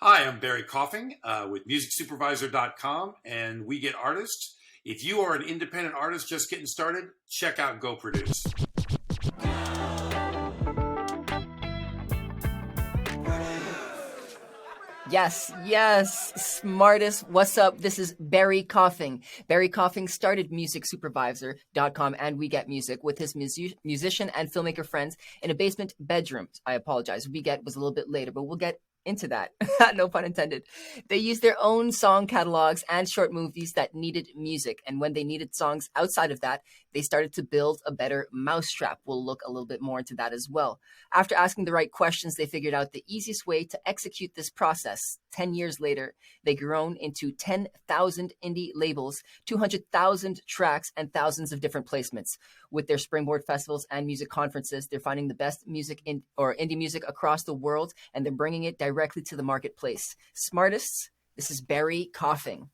Hi, I'm Barry Coffing with MusicSupervisor.com, and we get artists. If you are an independent artist just getting started, check out Go Produce. Yes, SmArtist. What's up? This is Barry Coffing. Barry Coffing started MusicSupervisor.com and We Get Music with his musician and filmmaker friends in a basement bedroom. I apologize. We Get was a little bit later, but we'll get into that. No pun intended. They used their own song catalogs and short movies that needed music. And when they needed songs outside of that, they started to build a better mousetrap. We'll look a little bit more into that as well. After asking the right questions, they figured out the easiest way to execute this process. 10 years later, they grown into 10,000 indie labels, 200,000 tracks, and thousands of different placements. With their Springboard festivals and music conferences, they're finding the best music or indie music across the world, and they're bringing it directly to the marketplace. SmArtists, this is Barry Coffing.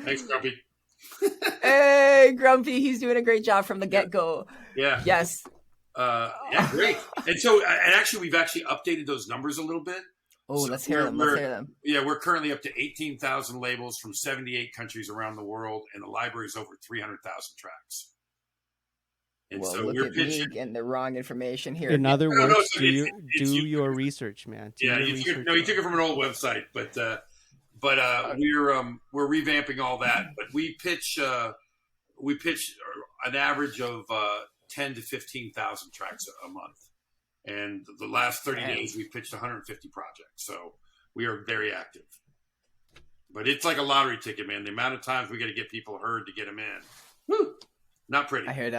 Thanks, Grumpy. Hey, Grumpy, he's doing a great job from the get-go. Yeah. Yes. Yeah, great. And so, we've updated those numbers a little bit. Oh, so let's hear them. Yeah, we're currently up to 18,000 labels from 78 countries around the world, and the library is over 300,000 tracks. And well, so look we're at pitching. Me getting the wrong information here. In other words, do your research, man. You took it from an old website, but we're revamping all that. But we pitch an average of 10 to 15,000 tracks a month. And the last 30 days, we pitched 150 projects. So we are very active. But it's like a lottery ticket, man. The amount of times we got to get people heard to get them in. Woo! Not pretty. I hear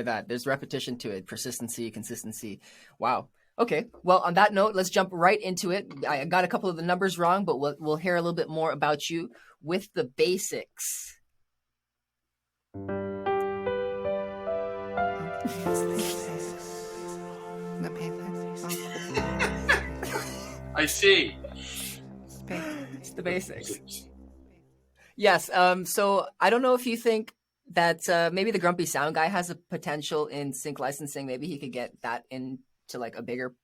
that. There's repetition to it. Persistency, consistency. Wow. Okay. Well, on that note, let's jump right into it. I got a couple of the numbers wrong, but we'll hear a little bit more about you with the basics. I see. It's the basics. Yes. So I don't know if you think that maybe the Grumpy Sound Guy has a potential in sync licensing. Maybe he could get that into like a bigger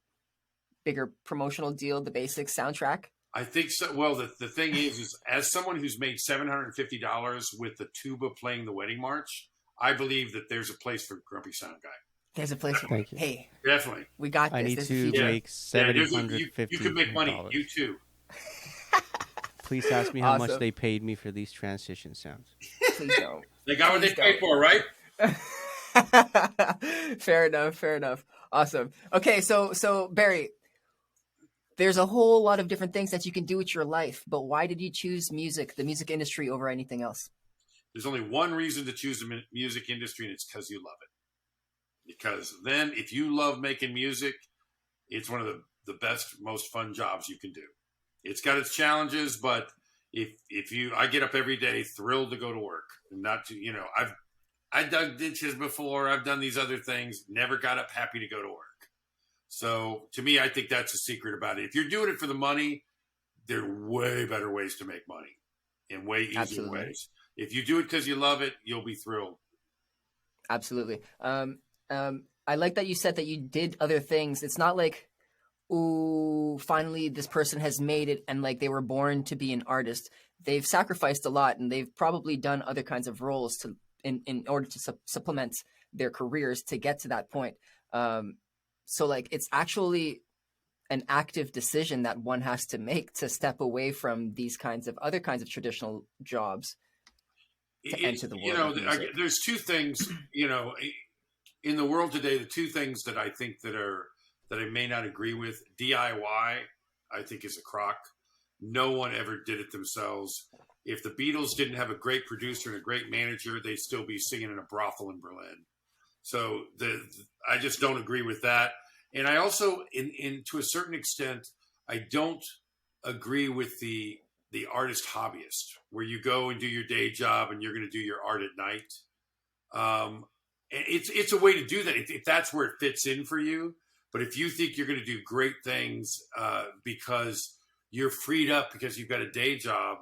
promotional deal, the basics soundtrack. I think so. Well, the thing is as someone who's made $750 with the tuba playing the wedding march, I believe that there's a place for Grumpy Sound Guy. There's a place for Thank you. Hey, definitely. We got this. I need to make $750. You can make money. You too. Please ask me how much they paid me for these transition sounds. Please don't. They got what they paid for, right? Fair enough. Awesome. Okay, so Barry, there's a whole lot of different things that you can do with your life, but why did you choose music, the music industry, over anything else? There's only one reason to choose the music industry, and it's because you love it. Because then if you love making music, it's one of the best, most fun jobs you can do. It's got its challenges, but I get up every day thrilled to go to work and not to, I've dug ditches before. I've done these other things, never got up happy to go to work. So to me, I think that's the secret about it. If you're doing it for the money, there are way better ways to make money and way easier ways. If you do it because you love it, you'll be thrilled. Absolutely. I like that you said that you did other things. It's not like, ooh, finally this person has made it and like they were born to be an artist. They've sacrificed a lot and they've probably done other kinds of roles in order to supplement their careers to get to that point. So like it's actually an active decision that one has to make to step away from these other kinds of traditional jobs to enter the world. There's two things, in the world today, the two things that I think that I may not agree with. DIY, I think, is a crock. No one ever did it themselves. If the Beatles didn't have a great producer and a great manager, they'd still be singing in a brothel in Berlin. So I just don't agree with that. And I also, to a certain extent, I don't agree with the artist hobbyist, where you go and do your day job and you're going to do your art at night. It's a way to do that if that's where it fits in for you. But if you think you're going to do great things because you're freed up because you've got a day job,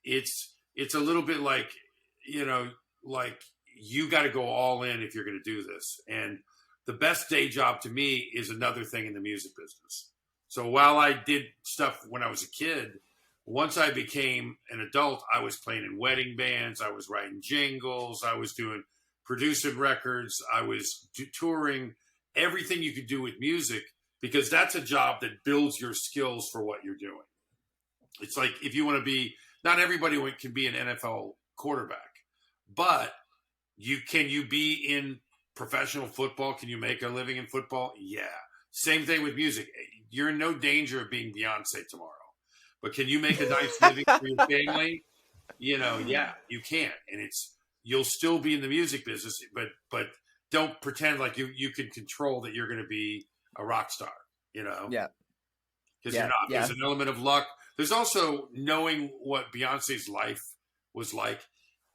it's a little bit like you got to go all in if you're going to do this. And the best day job to me is another thing in the music business. So while I did stuff when I was a kid, once I became an adult, I was playing in wedding bands. I was writing jingles. I was doing producing records. I was touring, everything you could do with music, because that's a job that builds your skills for what you're doing. It's like if you want to be, not everybody can be an NFL quarterback, but can you be in professional football? Can you make a living in football? Yeah. Same thing with music. You're in no danger of being Beyonce tomorrow, but can you make a nice living for your family? Yeah, you can. And you'll still be in the music business, but don't pretend like you can control that you're going to be a rock star, Yeah. Because you're not. Yeah. There's an element of luck. There's also knowing what Beyonce's life was like.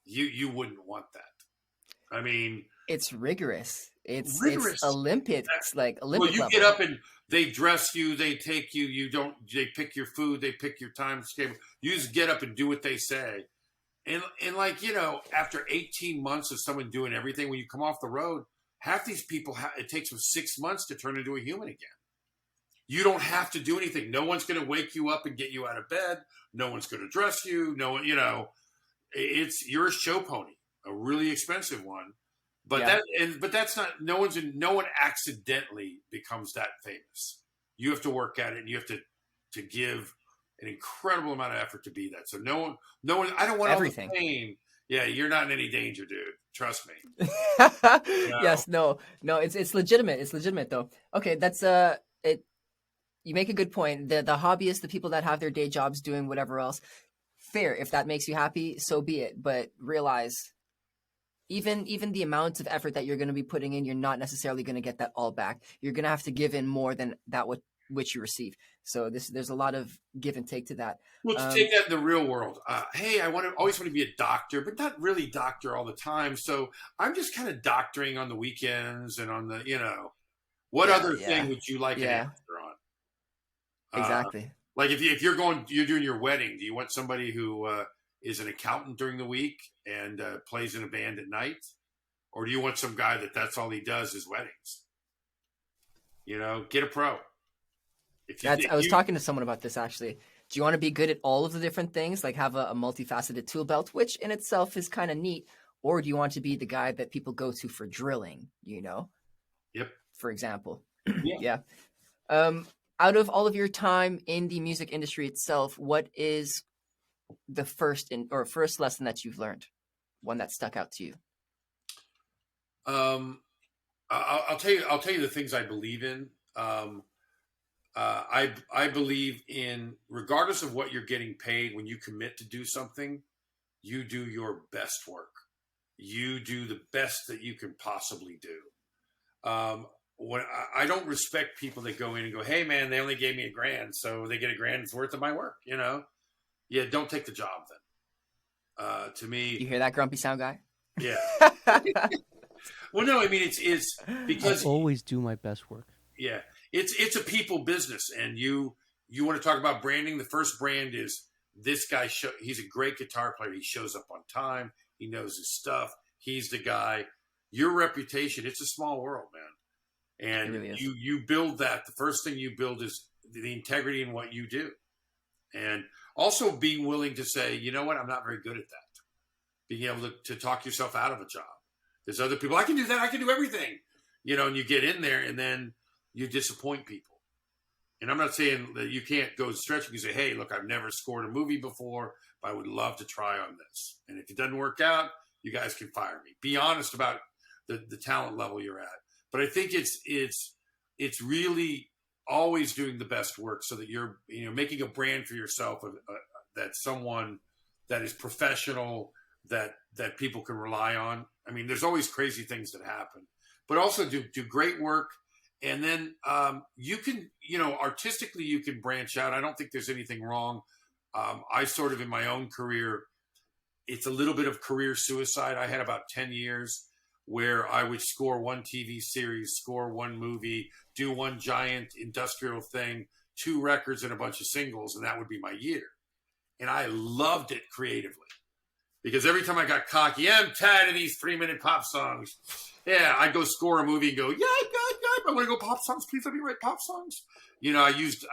You wouldn't want that. I mean, it's rigorous. It's rigorous. It's Olympics, like Olympic. Well, you level. get up and they dress you, they take you. They pick your food, they pick your time schedule. You just get up and do what they say. And after 18 months of someone doing everything, when you come off the road, half these people, it takes them 6 months to turn into a human again. You don't have to do anything. No one's going to wake you up and get you out of bed. No one's going to dress you. No one, you're a show pony, a really expensive one. But but that's not, no one accidentally becomes that famous. You have to work at it, and you have to give an incredible amount of effort to be that. So no one, I don't want everything. All the fame. Yeah, you're not in any danger, dude. Trust me. Yes, no, it's legitimate. It's legitimate though. Okay, that's it. You make a good point. The hobbyists, the people that have their day jobs doing whatever else, fair. If that makes you happy, so be it. But realize, even the amount of effort that you're going to be putting in, you're not necessarily going to get that all back. You're going to have to give in more than that which you receive. So there's a lot of give and take to that. Well, to take that in the real world, hey, I always want to be a doctor, but not really doctor all the time. So I'm just kind of doctoring on the weekends and on the, what other thing would you like an answer on? Exactly. Like if you're doing your wedding, do you want somebody who is an accountant during the week and plays in a band at night? Or do you want some guy that's all he does is weddings? Get a pro. I was talking to someone about this actually. Do you want to be good at all of the different things, like have a multifaceted tool belt, which in itself is kind of neat? Or do you want to be the guy that people go to for drilling, Yep. For example. Yeah. Out of all of your time in the music industry itself, what is the first lesson that you've learned? One that stuck out to you? I'll tell you the things I believe in. I believe in, regardless of what you're getting paid, when you commit to do something, you do your best work. You do the best that you can possibly do. When I don't respect people that go in and go, hey man, they only gave me $1,000, so they get $1,000's worth of my work. Yeah, don't take the job then. To me, you hear that grumpy sound guy? Yeah. Well, no, I mean it's because I always do my best work. Yeah, it's a people business, and you want to talk about branding. The first brand is this guy. He's a great guitar player. He shows up on time. He knows his stuff. He's the guy. Your reputation. It's a small world, man. And really you build that. The first thing you build is the integrity in what you do, and also being willing to say, you know what, I'm not very good at that. Being able to talk yourself out of a job. There's other people, I can do that. I can do everything, and you get in there and then you disappoint people. And I'm not saying that you can't go stretching and say, hey, look, I've never scored a movie before, but I would love to try on this. And if it doesn't work out, you guys can fire me. Be honest about the talent level you're at. But I think it's really always doing the best work so that you're making a brand for yourself, that someone that is professional, that people can rely on. I mean, there's always crazy things that happen, but also do great work. And then you can, artistically, you can branch out. I don't think there's anything wrong. I sort of, in my own career, it's a little bit of career suicide. I had about 10 years where I would score one TV series, score one movie, do one giant industrial thing, 2 records and a bunch of singles, and that would be my year. And I loved it creatively because every time I got cocky, yeah, I'm tired of these 3-minute pop songs. Yeah, I'd go score a movie and go, yeah, I want to go pop songs. Please let me write pop songs. I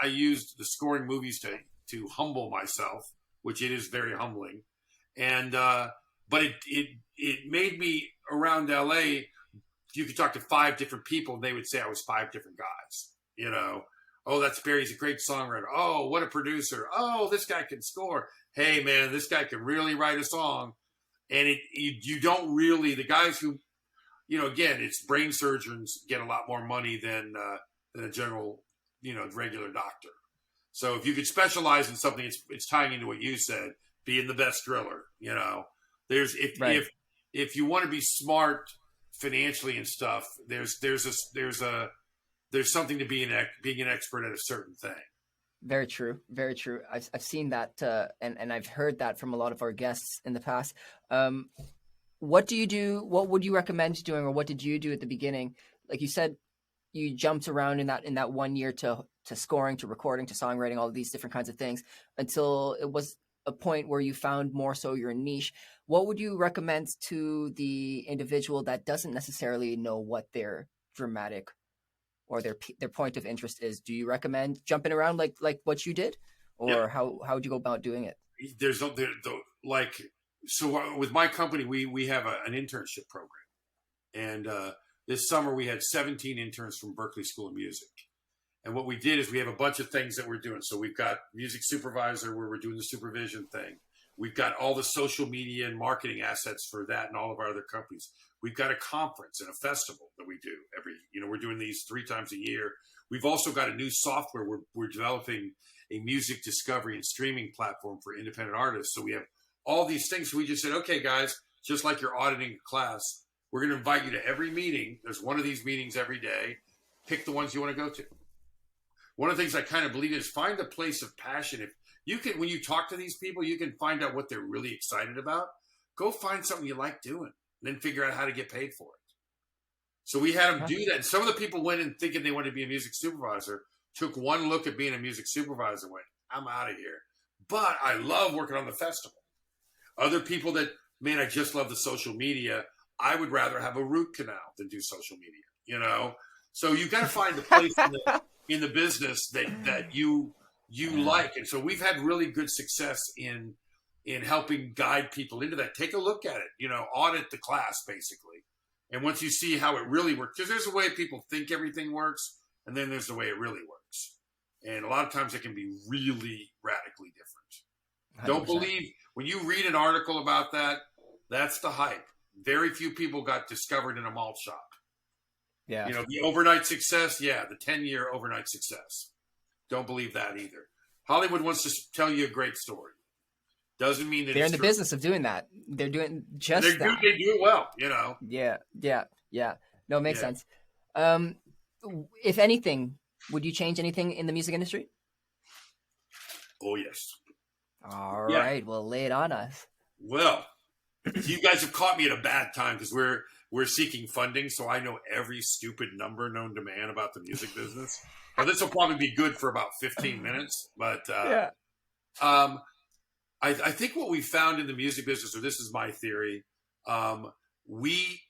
used the scoring movies to humble myself, which it is very humbling. And but it made me around LA. You could talk to 5 different people, and they would say I was 5 different guys. Oh, that's Barry's a great songwriter. Oh, what a producer. Oh, this guy can score. Hey, man, this guy can really write a song. And you don't really, the guys who, again, it's brain surgeons get a lot more money than a general, regular doctor. So if you could specialize in something, it's tying into what you said, being the best driller. If you want to be smart financially and stuff, there's something to being an expert at a certain thing. Very true. Very true. I've seen that, and I've heard that from a lot of our guests in the past. What do you do? What would you recommend doing, or what did you do at the beginning? Like you said, you jumped around in that 1 year to scoring, to recording, to songwriting, all of these different kinds of things until it was a point where you found more so your niche. What would you recommend to the individual that doesn't necessarily know what their dramatic or their point of interest is? Do you recommend jumping around like what you did, or how would you go about doing it? So with my company, we have an internship program, and this summer we had 17 interns from Berklee School of Music. And what we did is we have a bunch of things that we're doing. So we've got music supervisor where we're doing the supervision thing. We've got all the social media and marketing assets for that and all of our other companies. We've got a conference and a festival that we do we're doing these 3 times a year. We've also got a new software. We're developing a music discovery and streaming platform for independent artists. So we have all these things. So we just said, okay, guys, just like you're auditing a class, we're going to invite you to every meeting. There's one of these meetings every day. Pick the ones you want to go to. One of the things I kind of believe is find a place of passion. If you can, when you talk to these people, you can find out what they're really excited about. Go find something you like doing, and then figure out how to get paid for it. So we had them do that. And some of the people went in thinking they wanted to be a music supervisor, took one look at being a music supervisor, and went, I'm out of here. But I love working on the festival. Other people that, man, I just love the social media. I would rather have a root canal than do social media, So you got to find the place in the business that you like. And so we've had really good success in helping guide people into that. Take a look at it, audit the class basically. And once you see how it really works, because there's a way people think everything works, and then there's the way it really works. And a lot of times it can be really radically different. 100%. Don't believe when you read an article about that, that's the hype. Very few people got discovered in a malt shop. Yeah. The overnight success, the 10-year overnight success. Don't believe that either. Hollywood wants to tell you a great story. Doesn't mean that they're in the true. business of doing that. They're doing just that. They do it well, Yeah. No, it makes sense. If anything, would you change anything in the music industry? Oh, yes. All right. Well, lay it on us. Well, you guys have caught me at a bad time because we're seeking funding, so I know every stupid number known to man about the music business. Now, this will probably be good for about 15 minutes, but I think what we found in the music business, or this is my theory, we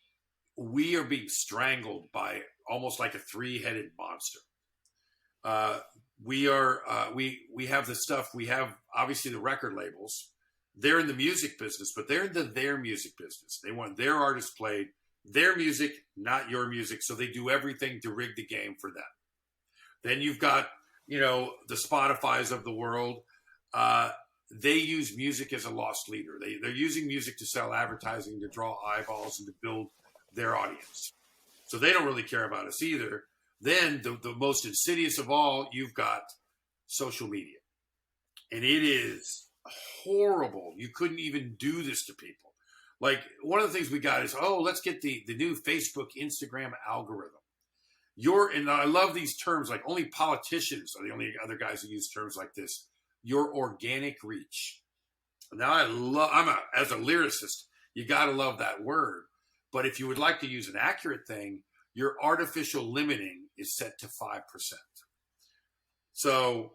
are being strangled by almost like a 3-headed monster. We have the stuff. We have obviously the record labels. They're in the music business, but they're in their music business. They want their artists played, their music, not your music. So they do everything to rig the game for them. Then you've got, the Spotifys of the world. They use music as a lost leader. They're using music to sell advertising, to draw eyeballs, and to build their audience. So they don't really care about us either. Then the most insidious of all, you've got social media. And it is horrible. You couldn't even do this to people. Like, one of the things we got is, let's get the new Facebook, Instagram algorithm. And I love these terms, like only politicians are the only other guys who use terms like this. Your organic reach. Now as a lyricist, you got to love that word. But if you would like to use an accurate thing, your artificial limiting is set to 5%. So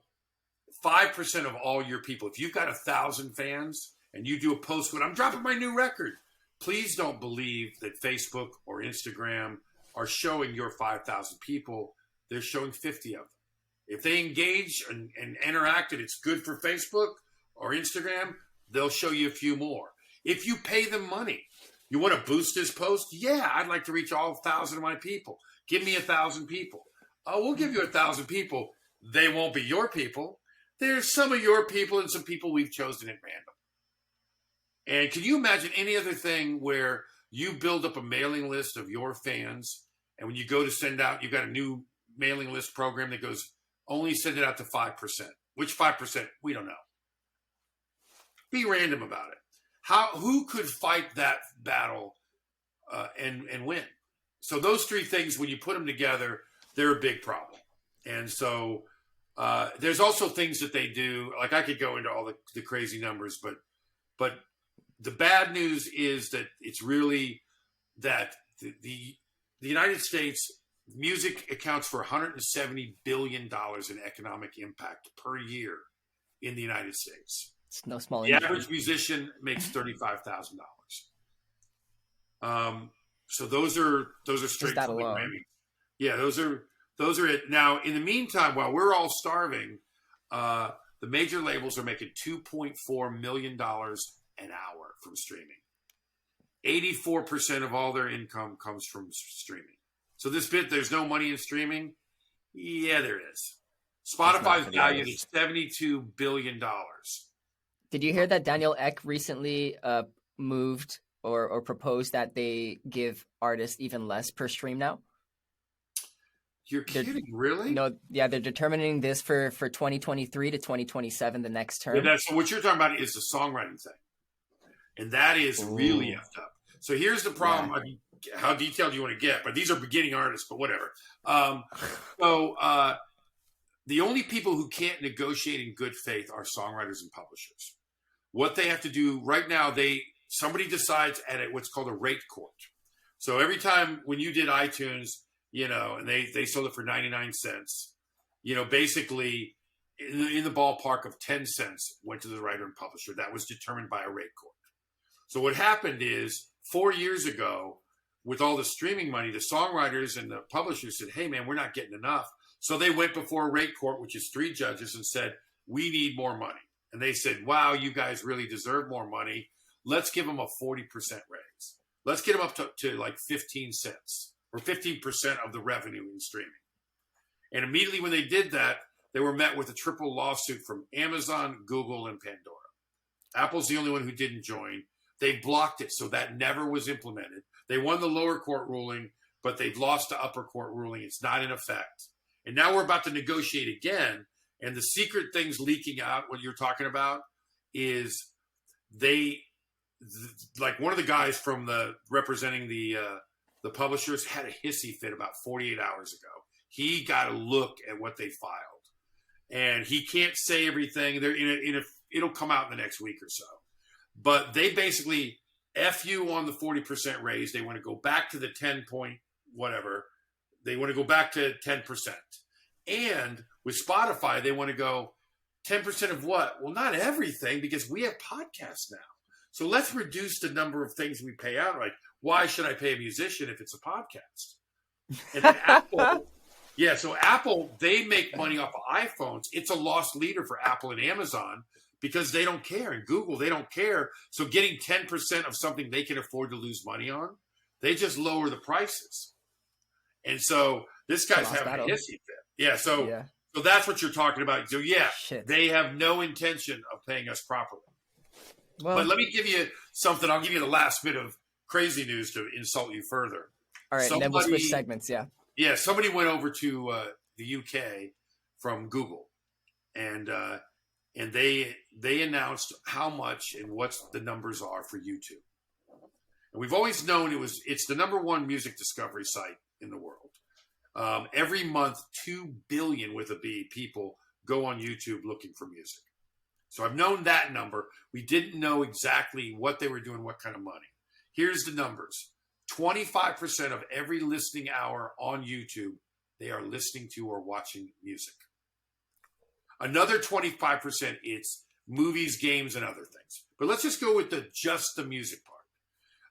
5% of all your people, if you've got 1,000 fans, and you do a post when I'm dropping my new record, please don't believe that Facebook or Instagram are showing your 5,000 people. They're showing 50 of them. If they engage and interact and it's good for Facebook or Instagram, they'll show you a few more. If you pay them money, you want to boost this post? Yeah, I'd like to reach all 1,000 of my people. Give me 1,000 people. Oh, we'll give you 1,000 people. They won't be your people. There's some of your people and some people we've chosen at random. And can you imagine any other thing where you build up a mailing list of your fans, and when you go to send out, you've got a new mailing list program that goes, only send it out to 5%. Which 5%? We don't know. Be random about it. Who could fight that battle and win? So those three things, when you put them together, they're a big problem. And so there's also things that they do. Like I could go into all the crazy numbers, but the bad news is that it's really that the United States music accounts for $170 billion in economic impact per year in the United States. It's no small The industry. average musician makes $35,000. So those are straight that from the alone? Grammy. Yeah, those are it. Now, in the meantime, while we're all starving, the major labels are making $2.4 million an hour from streaming. 84% of all their income comes from streaming. So there's no money in streaming. Yeah, there is. Spotify's valued at $72 billion. Did you hear that Daniel Ek recently moved or proposed that they give artists even less per stream now? You're kidding, really? No, yeah, they're determining this for 2023 to 2027, the next term. Yeah, so what you're talking about is the songwriting thing. And that is really effed up. So here's the problem. Yeah. I mean, how detailed do you want to get? But these are beginning artists, but whatever. The only people who can't negotiate in good faith are songwriters and publishers. What they have to do right now, somebody decides at what's called a rate court. So every time when you did iTunes, and they sold it for 99 cents, basically in the ballpark of 10 cents went to the writer and publisher. That was determined by a rate court. So what happened is 4 years ago, with all the streaming money, the songwriters and the publishers said, hey, man, we're not getting enough. So they went before a rate court, which is 3 judges, and said, we need more money. And they said, wow, you guys really deserve more money. Let's give them a 40% raise. Let's get them up to like 15 cents or 15% of the revenue in streaming. And immediately when they did that, they were met with a triple lawsuit from Amazon, Google, and Pandora. Apple's the only one who didn't join. They blocked it, so that never was implemented. They won the lower court ruling, but they've lost the upper court ruling. It's not in effect. And now we're about to negotiate again. And the secret things leaking out, what you're talking about, is like one of the guys from representing the publishers had a hissy fit about 48 hours ago. He got a look at what they filed, and he can't say everything. It'll come out in the next week or so. But they basically F you on the 40% raise. They want to go back to the 10 point whatever. They want to go back to 10%. And with Spotify, they want to go 10% of what? Well, not everything, because we have podcasts now. So let's reduce the number of things we pay out. Like, why should I pay a musician if it's a podcast? And then Apple, they make money off of iPhones. It's a lost leader for Apple and Amazon because they don't care. And Google, they don't care. So getting 10% of something they can afford to lose money on, they just lower the prices. And so this guy's having a hissy fit. Yeah, so that's what you're talking about. So they have no intention of paying us properly. Well, but let me give you something. I'll give you the last bit of crazy news to insult you further. All right, and then we'll switch segments, Yeah, somebody went over to the UK from Google, and they announced how much and what the numbers are for YouTube. And we've always known it's the number one music discovery site in the world. Every month, 2 billion with a B people go on YouTube looking for music. So I've known that number. We didn't know exactly what they were doing, what kind of money. Here's the numbers. 25% of every listening hour on YouTube, they are listening to or watching music. Another 25%, it's movies, games, and other things. But let's just go with just the music part.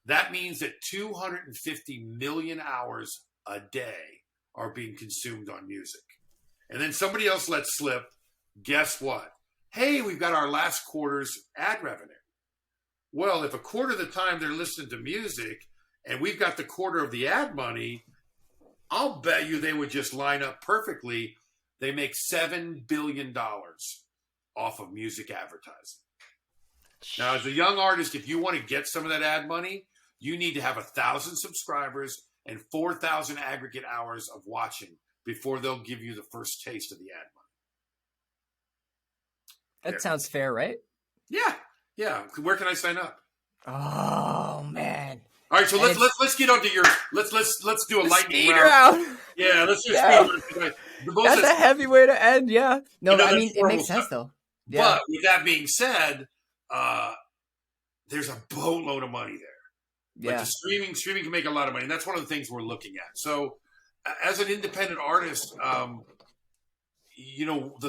That means that 250 million hours a day are being consumed on music. And then somebody else lets slip, guess what? Hey, we've got our last quarter's ad revenue. Well, if a quarter of the time they're listening to music and we've got the quarter of the ad money, I'll bet you they would just line up perfectly. They make $7 billion off of music advertising. Now, as a young artist, if you want to get some of that ad money, you need to have 1,000 subscribers and 4,000 aggregate hours of watching before they'll give you the first taste of the ad money. That sounds fair, right? Yeah. Where can I sign up? Oh man! All right, so let's get onto your let's do a lightning speed round. Yeah, let's do speed round. That's a heavy way to end. Yeah. No, I mean it makes sense though. Yeah. But with that being said, there's a boatload of money there. Yeah. Like the streaming can make a lot of money, and that's one of the things we're looking at. So, as an independent artist, the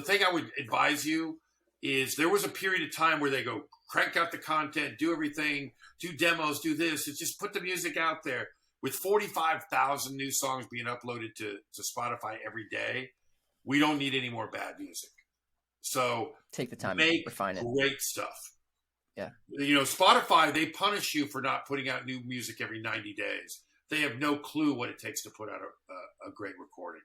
thing I would advise you is there was a period of time where they go crank out the content, do everything, do demos, do this, and just put the music out there. With 45,000 new songs being uploaded to Spotify every day, we don't need any more bad music. So take the time, make refine it. Great stuff. Yeah. Spotify, they punish you for not putting out new music every 90 days. They have no clue what it takes to put out a great recording.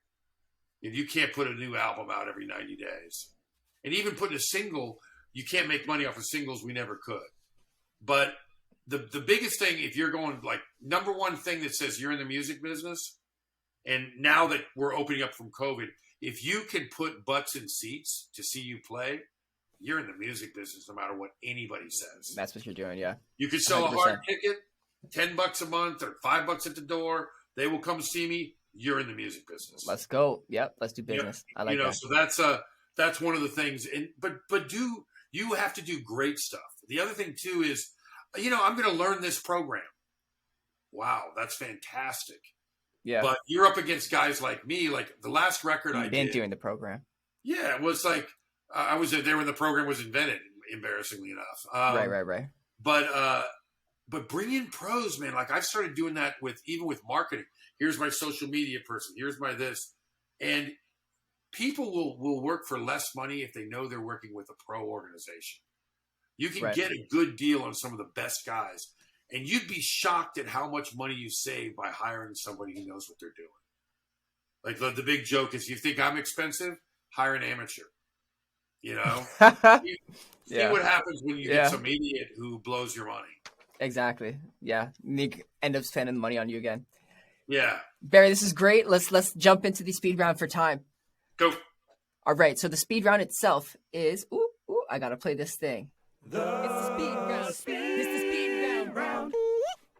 If you can't put a new album out every 90 days, and even putting a single, you can't make money off of singles. We never could. But the biggest thing, if you're going like number one thing that says you're in the music business, and now that we're opening up from COVID, if you can put butts in seats to see you play, you're in the music business no matter what anybody says. That's what you're doing, yeah. You could sell 100%. a hard ticket, $10 a month or $5 at the door. They will come see me. You're in the music business. Let's go. Yep, let's do business. I like that. So that's one of the things. But you have to do great stuff. The other thing too is, I'm going to learn this program. Wow, that's fantastic. Yeah. But you're up against guys like me. Like the last record I been did doing the program. Yeah, it was like I was there when the program was invented. Embarrassingly enough. Right. But bring in pros, man. Like I've started doing that even with marketing. Here's my social media person. Here's my this, and people will work for less money if they know they're working with a pro organization. You can get a good deal on some of the best guys, and you'd be shocked at how much money you save by hiring somebody who knows what they're doing. Like the big joke is, you think I'm expensive? Hire an amateur. See what happens when you get some idiot who blows your money. Exactly. Yeah. Nick end up spending money on you again. Yeah. Barry, this is great. Let's jump into the speed round for time. Go. All right. So the speed round itself is I gotta play this thing. It's the speed round. It's the speed round.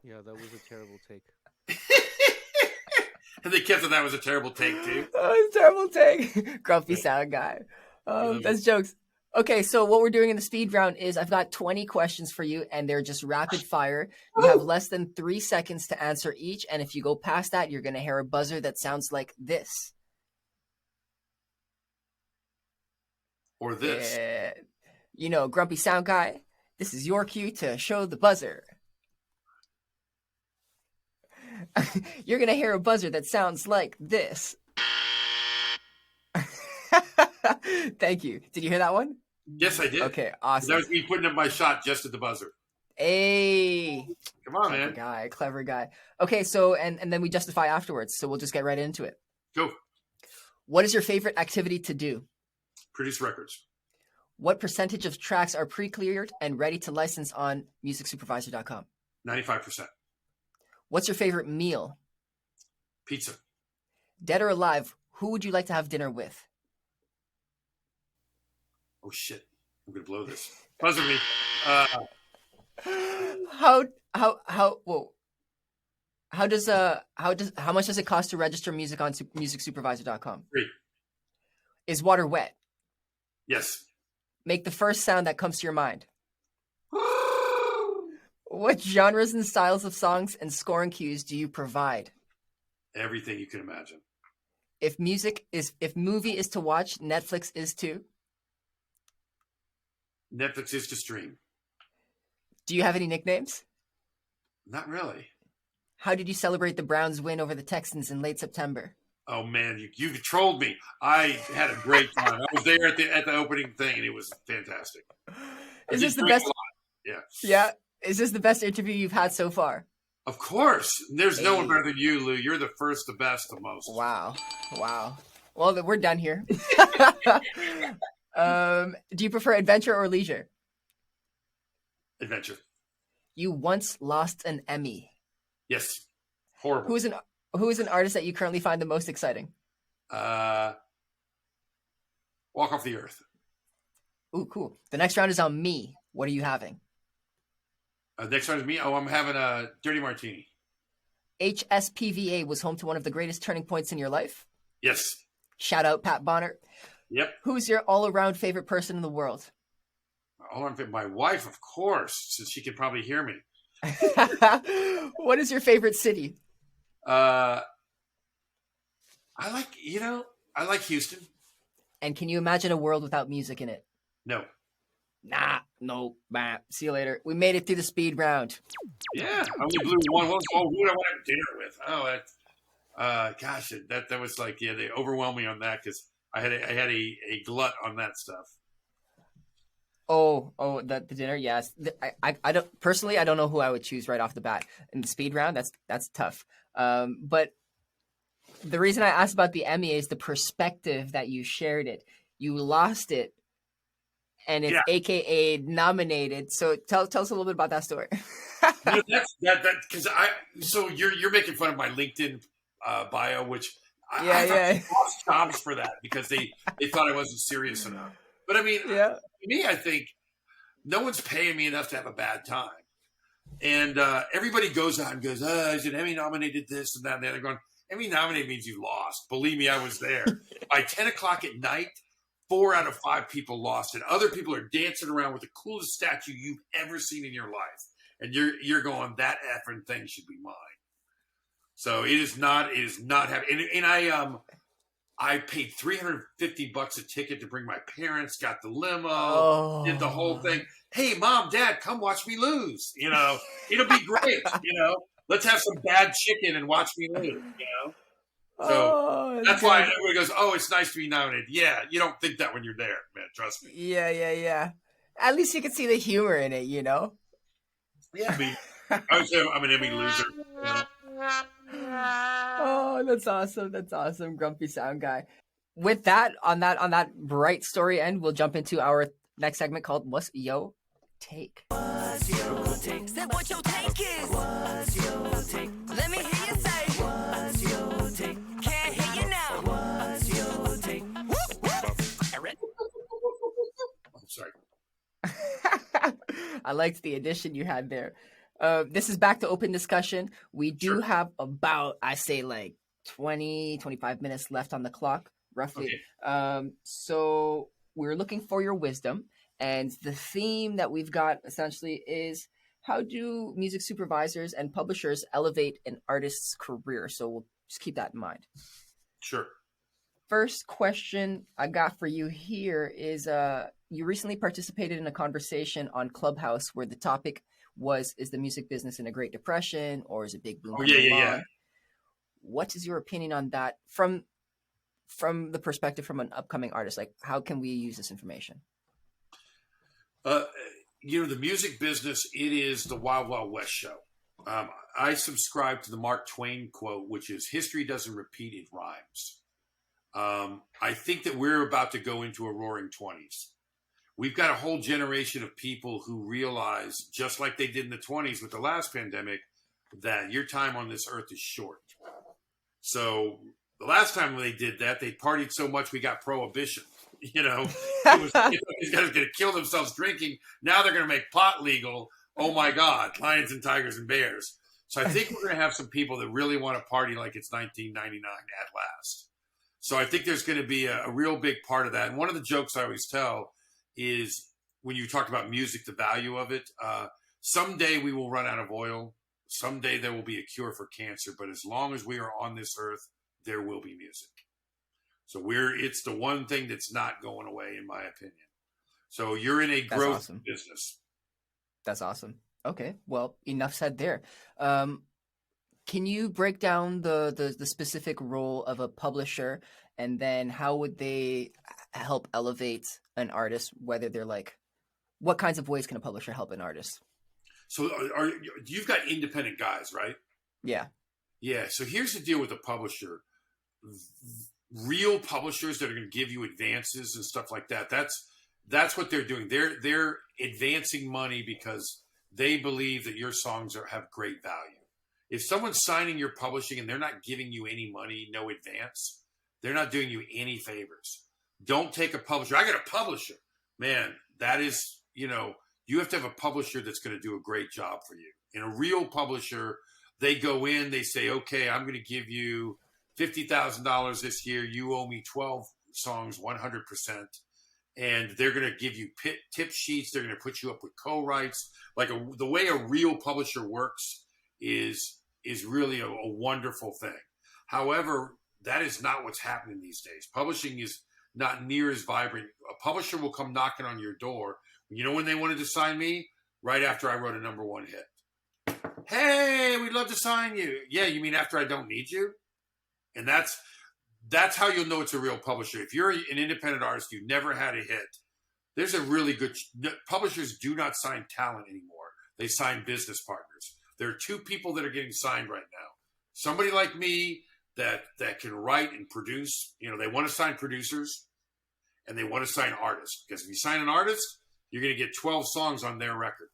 Yeah, that was a terrible take. And they kept that was a terrible take too. Oh, it's a terrible take. Grumpy sound guy. That's jokes. Okay, so what we're doing in the speed round is I've got 20 questions for you, and they're just rapid fire. You have less than 3 seconds to answer each, and if you go past that, you're going to hear a buzzer that sounds like this. Or this. Grumpy sound guy, this is your cue to show the buzzer. You're going to hear a buzzer that sounds like this. Thank you. Did you hear that one? Yes, I did. Okay, awesome. That was me putting up my shot just at the buzzer. Hey. Come on, man. Clever guy. Okay, so, and then we justify afterwards, so we'll just get right into it. Go. What is your favorite activity to do? Produce records. What percentage of tracks are pre-cleared and ready to license on musicsupervisor.com? 95%. What's your favorite meal? Pizza. Dead or alive, who would you like to have dinner with? Oh shit! I'm gonna blow this. Buzzer me. How much does it cost to register music on musicsupervisor.com? Free. Is water wet? Yes. Make the first sound that comes to your mind. What genres and styles of songs and scoring cues do you provide? Everything you can imagine. If movie is to watch, Netflix is too. Netflix is to stream. Do you have any nicknames? Not really. How did you celebrate the Browns' win over the Texans in late September? Oh man, you trolled me. I had a great time. I was there at the opening thing, and it was fantastic. Is this the best? Yeah. Yeah. Is this the best interview you've had so far? Of course. There's no one better than you, Lou. You're the first, the best, the most. Wow. Well, we're done here. Do you prefer adventure or leisure? Adventure. You once lost an Emmy. Yes. Horrible. Who is an artist that you currently find the most exciting? Walk Off the Earth. Ooh, cool. The next round is on me. What are you having? Next round is me. Oh, I'm having a dirty martini. HSPVA was home to one of the greatest turning points in your life. Yes. Shout out Pat Bonner. Yep. Who's your all-around favorite person in the world? My wife, of course, since she can probably hear me. What is your favorite city? I like Houston. And can you imagine a world without music in it? No. Nah, no, bah. See you later. We made it through the speed round. Yeah, I only blew one. Who do I want to have dinner with? Oh, gosh, that was like, yeah, they overwhelmed me on that because I had a glut on that stuff. Oh, the dinner, yes. I don't personally. I don't know who I would choose right off the bat in the speed round. That's tough. But the reason I asked about the Emmy is the perspective that you shared it. You lost it. And it's AKA nominated. So tell us a little bit about that story. That's because so you're making fun of my LinkedIn bio, which I lost jobs for that because they thought I wasn't serious enough. But I mean, to me, I think no one's paying me enough to have a bad time. And everybody goes out and goes, is it Emmy nominated this and that and the other? Going, Emmy nominated means you lost. Believe me, I was there. By 10 o'clock at night, 4 out of 5 people lost, and other people are dancing around with the coolest statue you've ever seen in your life, and you're going, that effing thing should be mine. So it is not happening. And I paid $350 a ticket to bring my parents, got the limo, did the whole thing. Hey, Mom, Dad, come watch me lose. It'll be great. Let's have some bad chicken and watch me lose. So that's why everybody goes, oh, it's nice to be nominated. Yeah, you don't think that when you're there, man. Trust me. Yeah. At least you can see the humor in it, Yeah, I would say I'm an Emmy loser. Oh, that's awesome. Grumpy sound guy. With that, on that bright story end, we'll jump into our next segment called What's Yo Take? What's your take? Say what your take is. What's your take? Let me hear you say. What's your take? Can't hear you now. What's your take? I'm sorry. I liked the addition you had there. This is back to open discussion. We do have about, I say, like 20, 25 minutes left on the clock, roughly. Okay. So we're looking for your wisdom. And the theme that we've got essentially is, how do music supervisors and publishers elevate an artist's career? So we'll just keep that in mind. Sure. First question I got for you here is, you recently participated in a conversation on Clubhouse where the topic was, is the music business in a Great Depression or is it big boom? Yeah. What is your opinion on that from the perspective from an upcoming artist? Like, how can we use this information? The music business, it is the Wild Wild West show. I subscribe to the Mark Twain quote, which is, history doesn't repeat, it rhymes. I think that we're about to go into a roaring 20s. We've got a whole generation of people who realize, just like they did in the 20s with the last pandemic, that your time on this earth is short. So the last time they did that, they partied so much we got prohibition. These guys are going to kill themselves drinking. Now they're going to make pot legal. Oh my God, lions and tigers and bears. So I think we're going to have some people that really want to party like it's 1999 at last. So I think there's going to be a real big part of that. And one of the jokes I always tell is, when you talk about music, the value of it, someday we will run out of oil. Someday there will be a cure for cancer. But as long as we are on this earth, there will be music. So it's the one thing that's not going away, in my opinion. So you're in a That's growth awesome. business. That's awesome. Okay, well, enough said there. Can you break down the specific role of a publisher, and then how would they help elevate an artist? Whether they're like, what kinds of ways can a publisher help an artist? So you've got independent guys, right? Yeah. Yeah. So here's the deal with a publisher. Real publishers that are going to give you advances and stuff like that. That's what they're doing. They're advancing money because they believe that your songs have great value. If someone's signing your publishing and they're not giving you any money, no advance, they're not doing you any favors. Don't take a publisher. I got a publisher. Man, that is, you have to have a publisher that's going to do a great job for you. And a real publisher, they go in, they say, okay, I'm going to give you $50,000 this year. You owe me 12 songs, 100%. And they're going to give you tip sheets. They're going to put you up with co-writes. Like the way a real publisher works is really a wonderful thing. However, that is not what's happening these days. Publishing is not near as vibrant. A publisher will come knocking on your door. You know when they wanted to sign me? Right after I wrote a #1 hit. Hey, we'd love to sign you. Yeah, you mean after I don't need you? And that's how you'll know it's a real publisher. If you're an independent artist, you've never had a hit, there's a really good... Publishers do not sign talent anymore. They sign business partners. There are two people that are getting signed right now. Somebody like me that can write and produce. They want to sign producers and they want to sign artists. Because if you sign an artist, you're going to get 12 songs on their record.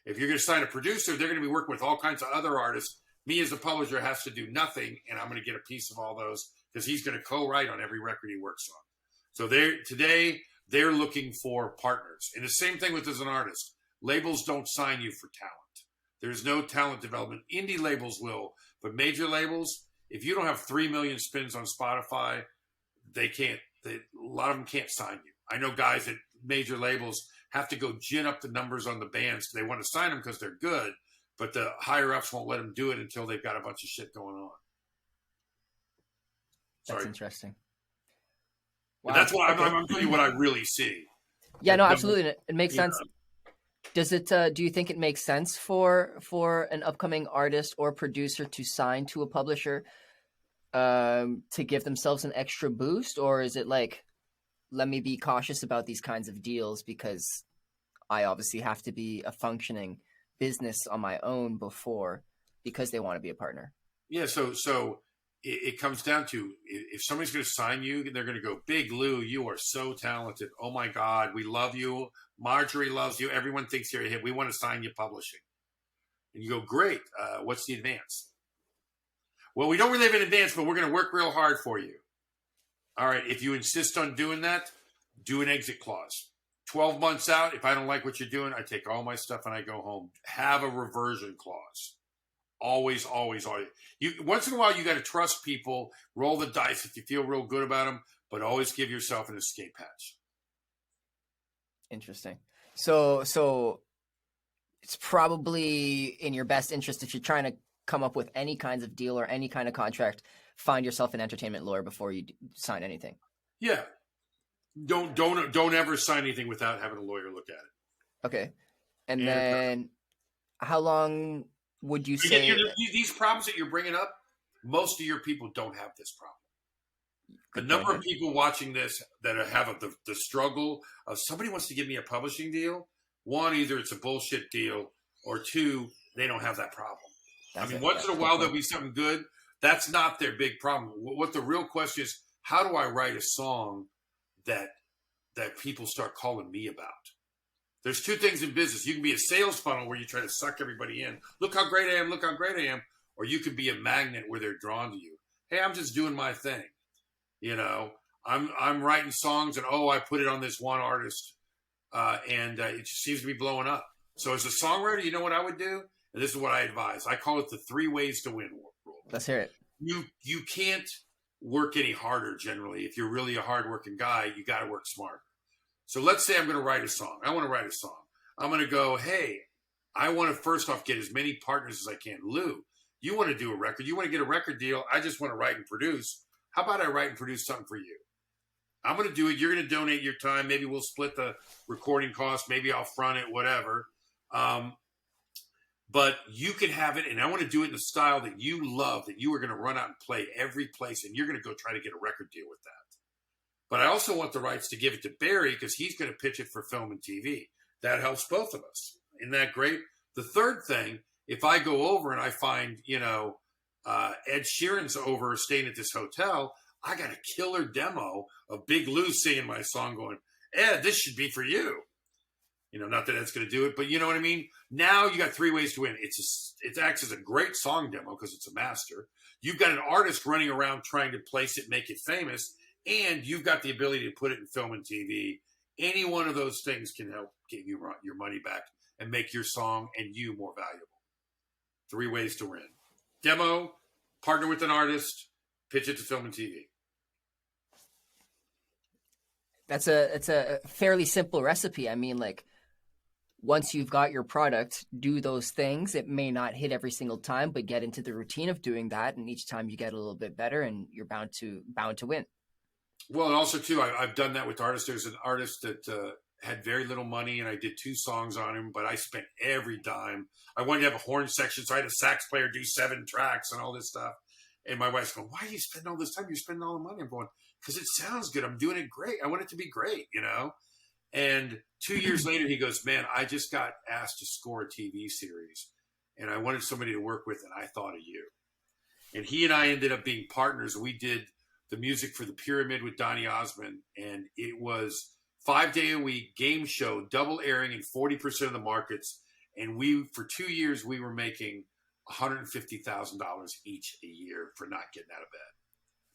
If you're going to sign a producer, they're going to be working with all kinds of other artists. Me as a publisher has to do nothing, and I'm going to get a piece of all those because he's going to co-write on every record he works on. So today they're looking for partners. And the same thing with as an artist. Labels don't sign you for talent. There's no talent development. Indie labels will, but major labels, if you don't have 3 million spins on Spotify, a lot of them can't sign you. I know guys at major labels have to go gin up the numbers on the bands. They want to sign them because they're good, but the higher ups won't let them do it until they've got a bunch of shit going on. That's interesting. Wow. That's why I'm telling you what I really see. Yeah, no, absolutely. It makes sense. Does it? Do you think it makes sense for an upcoming artist or producer to sign to a publisher to give themselves an extra boost, or is it like, let me be cautious about these kinds of deals because I obviously have to be a functioning business on my own because they want to be a partner? Yeah, so it comes down to, if somebody's going to sign you, they're going to go, Big Lou, you are so talented. Oh my God, we love you. Marjorie loves you. Everyone thinks you're a hit. We want to sign you publishing. And you go, great. What's the advance? Well, we don't really have an advance, but we're going to work real hard for you. All right, if you insist on doing that, do an exit clause. 12 months out, if I don't like what you're doing, I take all my stuff and I go home. Have a reversion clause. Always, always, always. Once in a while, you got to trust people, roll the dice if you feel real good about them, but always give yourself an escape hatch. Interesting. So it's probably in your best interest, if you're trying to come up with any kinds of deal or any kind of contract, find yourself an entertainment lawyer before you sign anything. Yeah. Don't ever sign anything without having a lawyer look at it. Okay. And then how long would you say... These problems that you're bringing up, most of your people don't have this problem. The number of people watching this that have the struggle of somebody wants to give me a publishing deal, one, either it's a bullshit deal, or two, they don't have that problem. Once in a while there'll be something good. That's not their big problem. What the real question is, how do I write a song that people start calling me about? There's two things in business. You can be a sales funnel where you try to suck everybody in. Look how great I am. Look how great I am. Or you could be a magnet where they're drawn to you. Hey, I'm just doing my thing. I'm writing songs and I put it on this one artist and it just seems to be blowing up. So as a songwriter, you know what I would do? And this is what I advise. I call it the 3 ways to win rule. Let's hear it. You can't work any harder generally. If you're really a hardworking guy, you got to work smarter. So let's say I'm going to write a song. I want to write a song. I'm going to go, hey, I want to first off get as many partners as I can. Lou, you want to do a record. You want to get a record deal. I just want to write and produce. How about I write and produce something for you? I'm going to do it. You're going to donate your time. Maybe we'll split the recording cost. Maybe I'll front it, whatever. But you can have it, and I want to do it in the style that you love, that you are going to run out and play every place, and you're going to go try to get a record deal with that. But I also want the rights to give it to Barry because he's going to pitch it for film and TV. That helps both of us. Isn't that great? The third thing, if I go over and I find, Ed Sheeran's over staying at this hotel, I got a killer demo of Big Lou singing my song going, Ed, this should be for you. Not that Ed's going to do it, but you know what I mean? Now you got 3 ways to win. It acts as a great song demo because it's a master. You've got an artist running around trying to place it, make it famous, and you've got the ability to put it in film and TV. Any one of those things can help get you your money back and make your song and you more valuable. 3 ways to win. Demo, partner with an artist, pitch it to film and TV. It's a fairly simple recipe. I mean, like, once you've got your product, do those things. It may not hit every single time, but get into the routine of doing that. And each time you get a little bit better and you're bound to win. Well, and also, too, I've done that with artists. There's an artist that had very little money, and I did 2 songs on him, but I spent every dime. I wanted to have a horn section, so I had a sax player do 7 tracks and all this stuff. And my wife's going, why are you spending all this time? You're spending all the money. I'm going, because it sounds good. I'm doing it great. I want it to be great, And 2 years later, he goes, man, I just got asked to score a TV series, and I wanted somebody to work with, and I thought of you. And he and I ended up being partners. We did the music for The Pyramid with Donny Osmond, and it was 5-day-a-week game show, double airing in 40% of the markets. And for 2 years, we were making $150,000 each a year for not getting out of bed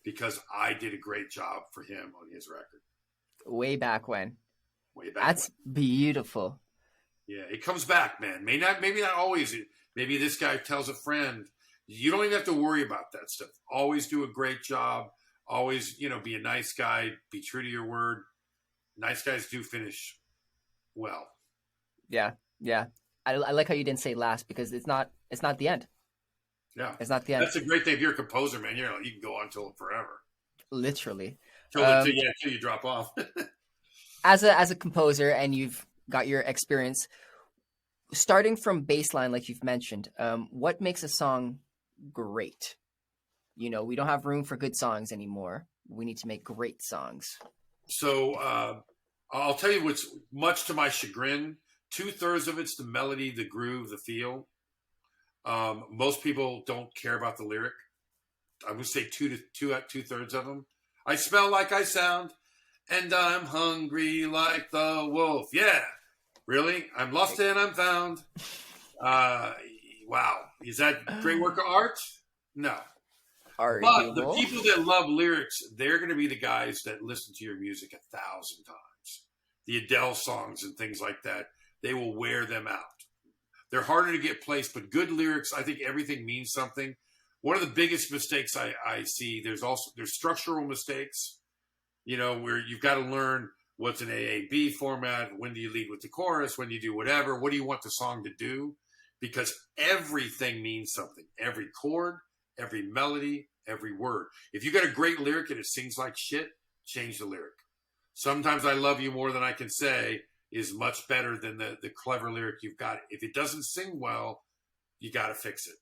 because I did a great job for him on his record. Way back when. That's beautiful. Yeah, it comes back, man. Maybe not always. Maybe this guy tells a friend. You don't even have to worry about that stuff. Always do a great job. Always, be a nice guy. Be true to your word. Nice guys do finish well. Yeah. I like how you didn't say last because it's not the end. Yeah, it's not the end. That's a great thing. If you're a composer, man, you can go on till forever. Literally, till you drop off. As a composer, and you've got your experience, starting from baseline, like you've mentioned, what makes a song great? We don't have room for good songs anymore. We need to make great songs. So I'll tell you what's much to my chagrin. 2/3 of it's the melody, the groove, the feel. Most people don't care about the lyric. I would say 2/3 of them. I smell like I sound, and I'm hungry like the wolf. Yeah, really? I'm lost and I'm found. Wow. Is that great work of art? No. But the people that love lyrics, they're going to be the guys that listen to your music 1,000 times. The Adele songs and things like that, they will wear them out. They're harder to get placed, but good lyrics, I think everything means something. One of the biggest mistakes I see, there's structural mistakes, where you've got to learn what's an AAB format. When do you lead with the chorus? When do you do whatever? What do you want the song to do? Because everything means something. Every chord, every melody, every word. If you got a great lyric and it sings like shit, change the lyric. Sometimes I love you more than I can say is much better than the clever lyric you've got. If it doesn't sing well, you got to fix it.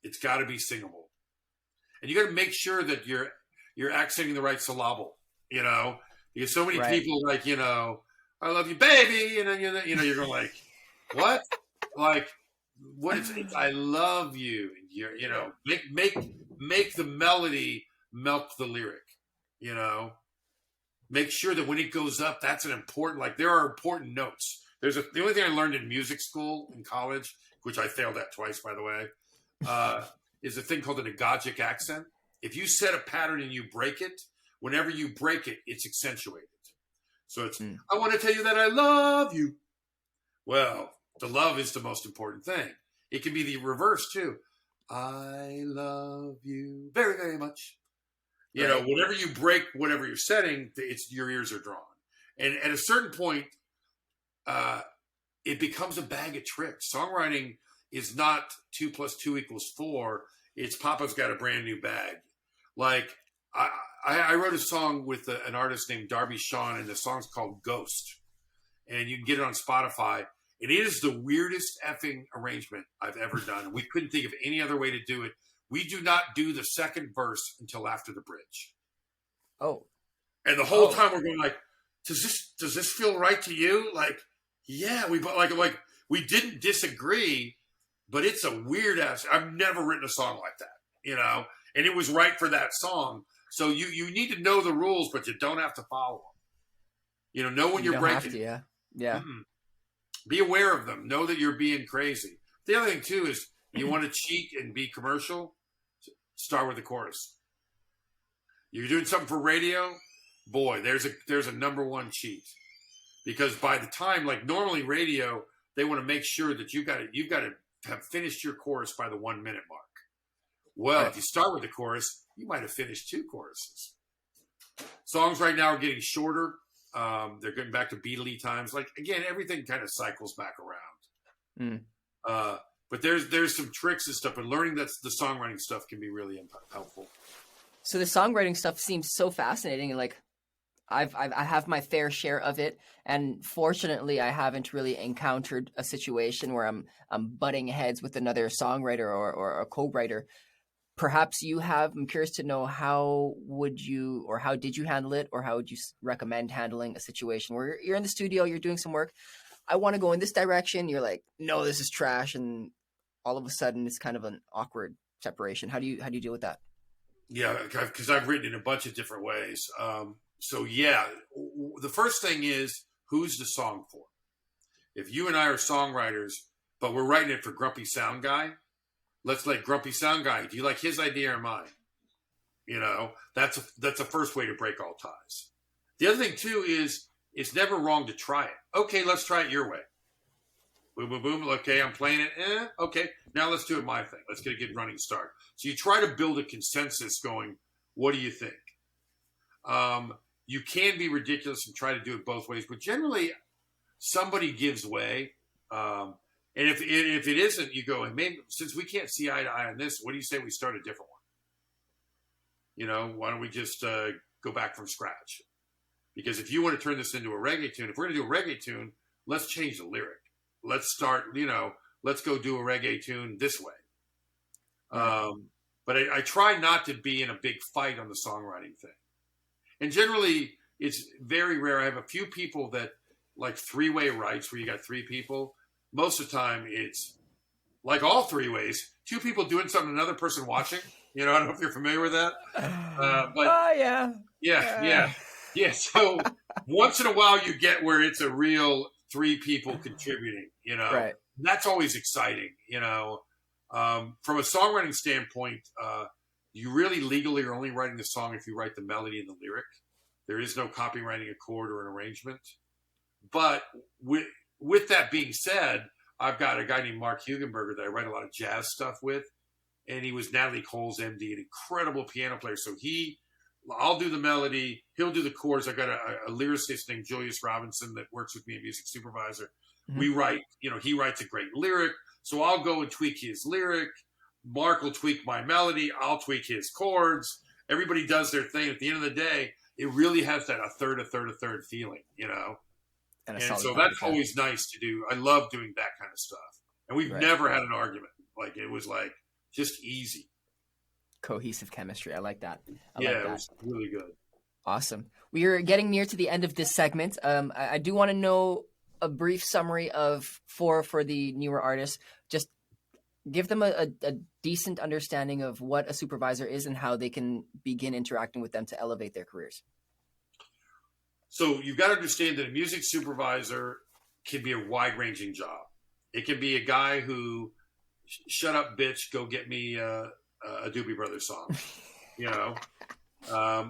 It's got to be singable. And you got to make sure that you're accenting the right syllable, because so many people like, I love you, baby. And then, you're going like, what? Like, what is it? I love you. Make the melody melt the lyric, Make sure that when it goes up, that's an important, like there are important notes. The only thing I learned in music school in college, which I failed at twice, by the way, is a thing called an agogic accent. If you set a pattern and you break it, whenever you break it, it's accentuated. So it's, I want to tell you that I love you. Well, the love is the most important thing. It can be the reverse too. I love you very, very much. Whenever you break whatever you're setting, your ears are drawn. And at a certain point, it becomes a bag of tricks. Songwriting is not 2 + 2 = 4. It's Papa's got a brand new bag. Like I wrote a song with an artist named Darby Shawn, and the song's called Ghost. And you can get it on Spotify. And it is the weirdest effing arrangement I've ever done. We couldn't think of any other way to do it. We do not do the second verse until after the bridge. Oh. And the whole time we're going like, does this feel right to you? Like, yeah, we didn't disagree, but it's a weird ass. I've never written a song like that, and it was right for that song. So you need to know the rules, but you don't have to follow them. Know when you're breaking. Yeah. Mm-hmm. Be aware of them. Know that you're being crazy. The other thing too is you want to cheat and be commercial. Start with the chorus. You're doing something for radio, boy. There's a number one cheat, because by the time, like normally radio, they want to make sure that you've got to have finished your chorus by the 1 minute mark. Well, if you start with the chorus, you might have finished 2 choruses. Songs right now are getting shorter. They're getting back to Beatley times. Like again, everything kind of cycles back around. But there's some tricks and stuff, and learning that the songwriting stuff can be really helpful. So the songwriting stuff seems so fascinating, and like I have my fair share of it, and fortunately, I haven't really encountered a situation where I'm butting heads with another songwriter or a co-writer. Perhaps you have. I'm curious to know how did you handle it, or how would you recommend handling a situation where you're in the studio, you're doing some work. I want to go in this direction. You're like, no, this is trash, and all of a sudden, it's kind of an awkward separation. How do you deal with that? Yeah, because I've written in a bunch of different ways. So yeah, the first thing is, who's the song for? If you and I are songwriters, but we're writing it for Grumpy Sound Guy, let's let Grumpy Sound Guy. Do you like his idea or mine? That's the first way to break all ties. The other thing too is it's never wrong to try it. Okay, let's try it your way. Boom, boom, boom. Okay, I'm playing it. Okay, now let's do it my thing. Let's get a good running start. So you try to build a consensus going, what do you think? You can be ridiculous and try to do it both ways, but generally somebody gives way. And if it isn't, you go, and maybe since we can't see eye to eye on this, what do you say we start a different one? Why don't we just go back from scratch? Because if you want to turn this into a reggae tune, if we're going to do a reggae tune, let's change the lyric. Let's start, let's go do a reggae tune this way. But I try not to be in a big fight on the songwriting thing. And generally, it's very rare. I have a few people that like 3-way writes where you got 3 people. Most of the time, it's like all 3 ways. 2 people doing something, another person watching. I don't know if you're familiar with that. Yeah. So once in a while, you get where it's a real 3 people contributing. Right. That's always exciting. From a songwriting standpoint, you really legally are only writing the song if you write the melody and the lyric. There is no copywriting a chord or an arrangement. But with that being said, I've got a guy named Mark Hugenberger that I write a lot of jazz stuff with, and he was Natalie Cole's MD, an incredible piano player. So I'll do the melody, he'll do the chords. I got a lyricist named Julius Robinson that works with me, a music supervisor. Mm-hmm. We write, he writes a great lyric. So I'll go and tweak his lyric. Mark will tweak my melody. I'll tweak his chords. Everybody does their thing. At the end of the day, it really has that a third feeling, And so that's always nice to do. I love doing that kind of stuff. And we've never had an argument. Like, it was like just easy. Cohesive chemistry. I like that. It was really good. Awesome. We are getting near to the end of this segment. I do want to know a brief summary for the newer artists. Just give them a decent understanding of what a supervisor is and how they can begin interacting with them to elevate their careers. So you've got to understand that a music supervisor can be a wide-ranging job. It can be a guy who, shut up, bitch, go get me a Doobie Brothers song,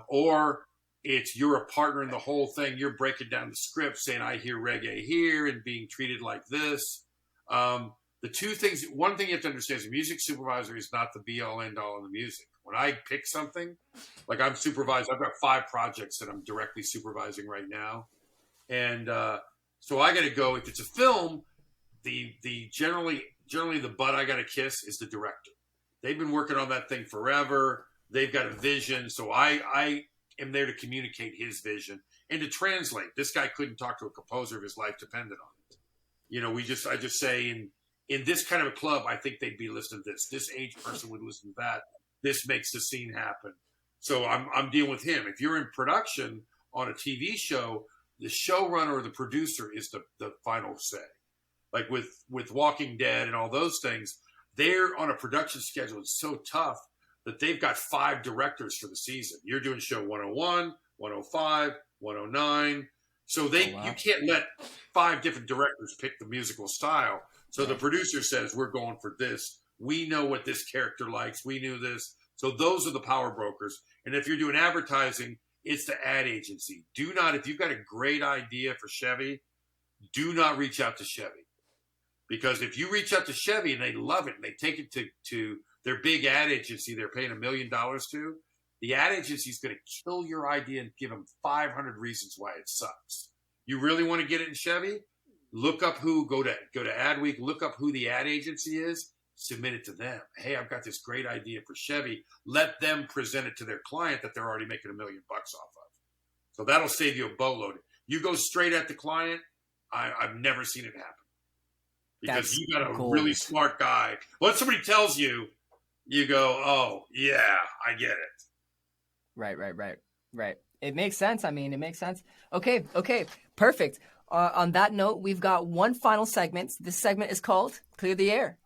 or it's you're a partner in the whole thing. You're breaking down the script, saying I hear reggae here and being treated like this. The two things. One thing you have to understand is a music supervisor is not the be-all, end-all in the music. When I pick something, like I'm supervised, I've got 5 projects that I'm directly supervising right now, and so I got to go. If it's a film, the generally the butt I got to kiss is the director. They've been working on that thing forever. They've got a vision. So I am there to communicate his vision and to translate. This guy couldn't talk to a composer if his life depended on it. You know, I just say in this kind of a club, I think they'd be listening to this. This age person would listen to that. This makes the scene happen. So I'm dealing with him. If you're in production on a TV show, the showrunner or the producer is the final say. Like with Walking Dead and all those things, they're on a production schedule. It's so tough that they've got 5 directors for the season. You're doing show 101, 105, 109. So you can't let 5 different directors pick the musical style. So the producer says, we're going for this. We know what this character likes. We knew this. So those are the power brokers. And if you're doing advertising, it's the ad agency. Do not, if you've got a great idea for Chevy, do not reach out to Chevy. Because if you reach out to Chevy and they love it and they take it to their big ad agency they're paying $1 million to, the ad agency is going to kill your idea and give them 500 reasons why it sucks. You really want to get it in Chevy? Look up go to Adweek, look up who the ad agency is, submit it to them. Hey, I've got this great idea for Chevy. Let them present it to their client that they're already making $1 million off of. So that'll save you a boatload. You go straight at the client, I've never seen it happen. Because you got a really smart guy. Once somebody tells you, you go, oh, yeah, I get it. Right. It makes sense. I mean, it makes sense. Okay, perfect. On that note, we've got one final segment. This segment is called Clear the Air.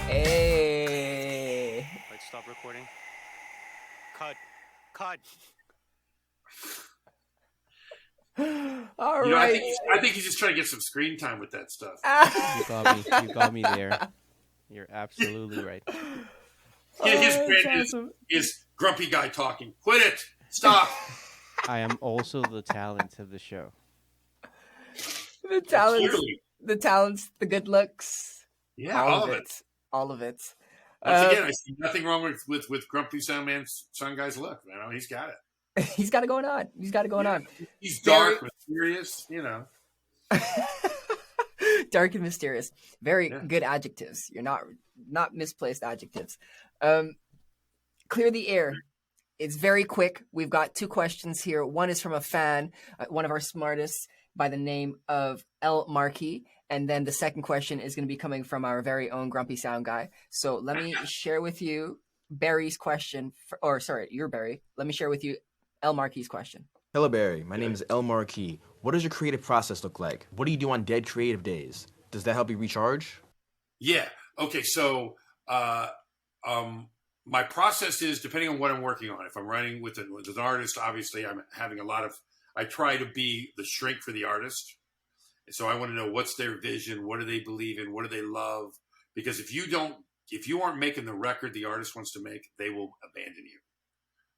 Hey. Let's stop recording. Cut. All right. I think he's just trying to get some screen time with that stuff. You got me there. You're absolutely right. His brand is grumpy guy talking. Quit it. Stop. I am also the talent of the show. The talents, the good looks. Yeah, all of it. All of it. Once again, I see nothing wrong with grumpy sound guy's look. You know, he's got it. He's got it going on. He's dark, mysterious, you know. Dark and mysterious. Very good adjectives. You're not misplaced adjectives. Clear the air. It's very quick. We've got 2 questions here. One is from a fan, one of our SmArtists by the name of L. Markey. And then the second question is going to be coming from our very own grumpy sound guy. So let me share with you Barry's question. You're Barry. Let me share with you L. Markey's question. Hello, Barry. My name is El Marquis. What does your creative process look like? What do you do on dead creative days? Does that help you recharge? Yeah. Okay. So, my process is depending on what I'm working on. If I'm writing with an artist, obviously I'm having I try to be the shrink for the artist. And so I want to know what's their vision. What do they believe in? What do they love? Because if you aren't making the record the artist wants to make, they will abandon you.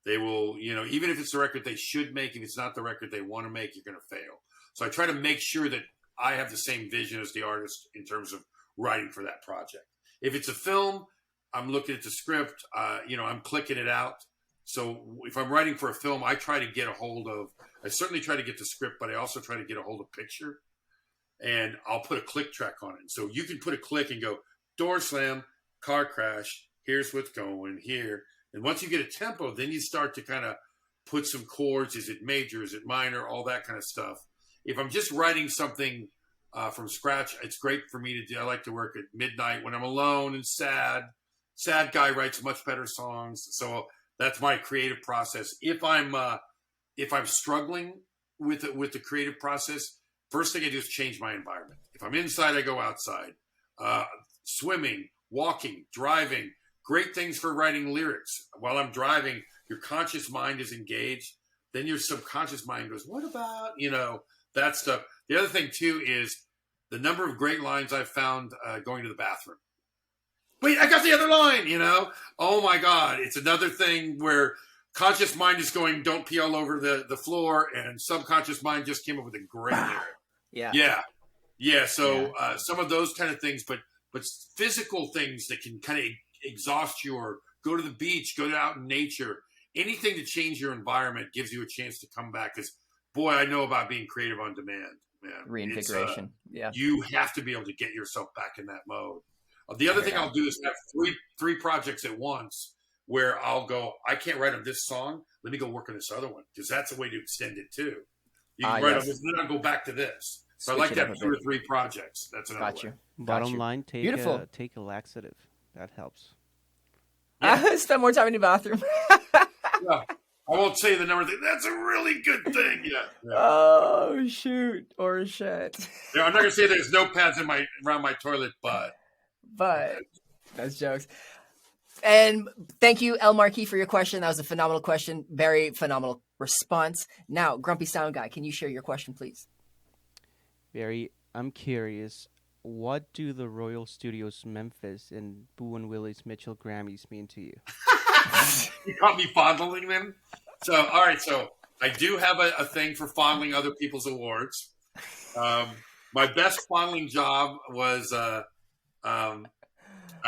They will, even if it's the record they should make, if it's not the record they want to make, you're going to fail. So I try to make sure that I have the same vision as the artist in terms of writing for that project. If it's a film, I'm looking at the script, I'm clicking it out. So if I'm writing for a film, I certainly try to get the script, but I also try to get a hold of picture, and I'll put a click track on it. So you can put a click and go, door slam, car crash, here's what's going here. And once you get a tempo, then you start to kind of put some chords. Is it major? Is it minor? All that kind of stuff. If I'm just writing something from scratch, it's great for me to do. I like to work at midnight when I'm alone and sad. Sad guy writes much better songs. So that's my creative process. If I'm struggling with the creative process, first thing I do is change my environment. If I'm inside, I go outside. Swimming, walking, driving. Great things for writing lyrics. While I'm driving, your conscious mind is engaged. Then your subconscious mind goes, what about, that stuff. The other thing, too, is the number of great lines I've found going to the bathroom. Wait, I got the other line, Oh, my God. It's another thing where conscious mind is going, don't pee all over the floor, and subconscious mind just came up with a great lyric. Yeah. So some of those kind of things, but physical things that can kind of exhaust you, or go to the beach, go out in nature, anything to change your environment gives you a chance to come back. Because boy, I know about being creative on demand, man. Reinvigoration. You have to be able to get yourself back in that mode. The other thing I'll do is have three projects at once. where I'll go, I can't write on this song. Let me go work on this other one, because that's a way to extend it too. You can write on this, then I'll go back to this. So I like to have 2 or 3 projects. That's another Got you. way. Bottom line, take a laxative. That helps. Yeah. Spend more time in the bathroom. Yeah. I won't say the number. That's a really good thing. Yeah. Oh shoot or shit. Yeah, I'm not gonna say there's no pads around my toilet, but that's jokes. And thank you, El Marquis, for your question. That was a phenomenal question. Very phenomenal response. Now, Grumpy Sound Guy, can you share your question, please? Barry, I'm curious. What do the Royal Studios Memphis and Boo and Willie's Mitchell Grammys mean to you? You caught me fondling them. So, all right. So I do have a thing for fondling other people's awards. My best fondling job was I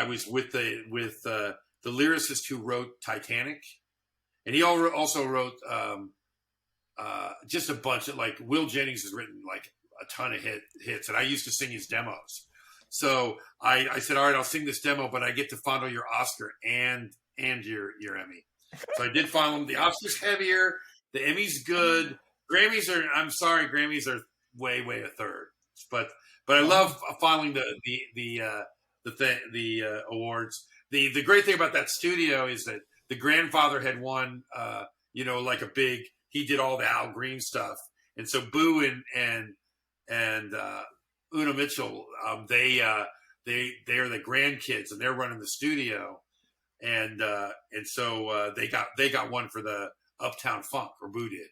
was with the lyricist who wrote Titanic, and he also wrote just a bunch of, like, Will Jennings has written like a ton of hits, and I used to sing his demos. So I said, all right, I'll sing this demo, but I get to fondle your Oscar and your Emmy. So I did fondle them. The Oscar's heavier, the Emmy's good. Grammys are way a third. But I love fondling the awards. The great thing about that studio is that the grandfather had won, like a big. He did all the Al Green stuff, and so Boo and Una Mitchell, they are the grandkids, and they're running the studio, and so they got one for the Uptown Funk, or Boo did.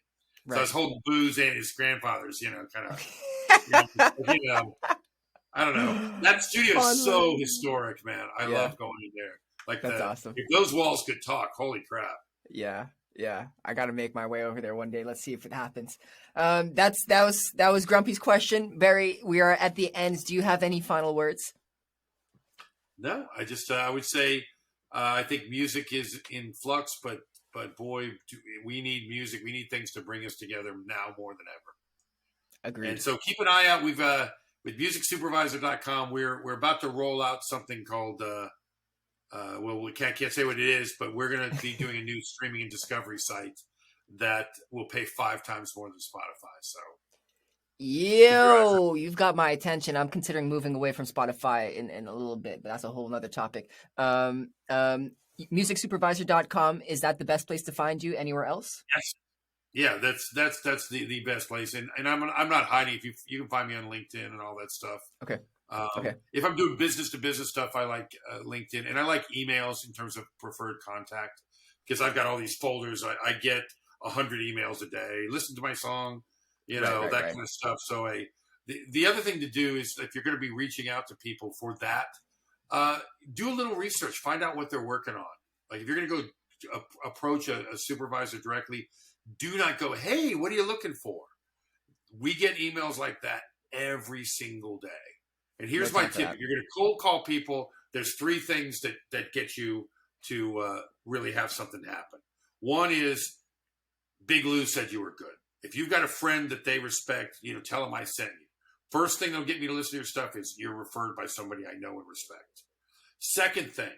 Right. So I was holding Boo's and his grandfather's, kind of. I don't know. That studio is so historic, man. I love going in there. Like, that's awesome. If those walls could talk, holy crap. Yeah. I got to make my way over there one day. Let's see if it happens. That was Grumpy's question. Barry, we are at the end. Do you have any final words? No, I would say I think music is in flux, but boy, we need music. We need things to bring us together now more than ever. Agreed. And so keep an eye out. We've with musicsupervisor.com, we're about to roll out something called we can't say what it is, but we're going to be doing a new streaming and discovery site that will pay 5 times more than Spotify. So, you've got my attention. I'm considering moving away from Spotify in a little bit, but that's a whole nother topic. Musicsupervisor.com, is that the best place to find you anywhere else? Yes. Yeah, that's the best place, and I'm not hiding. If you can find me on LinkedIn and all that stuff. Okay. If I'm doing business to business stuff, I like LinkedIn, and I like emails in terms of preferred contact, because I've got all these folders. I get 100 emails a day. Listen to my song, that kind of stuff. So the other thing to do is, if you're going to be reaching out to people for that, do a little research, find out what they're working on. Like, if you're going to go approach a supervisor directly, do not go, hey, what are you looking for? We get emails like that every single day. And here's my tip. If you're going to cold call people, there's 3 things that get you to really have something happen. One is, Big Lou said you were good. If you've got a friend that they respect, tell them I sent you. First thing that'll get me to listen to your stuff is you're referred by somebody I know and respect. Second thing,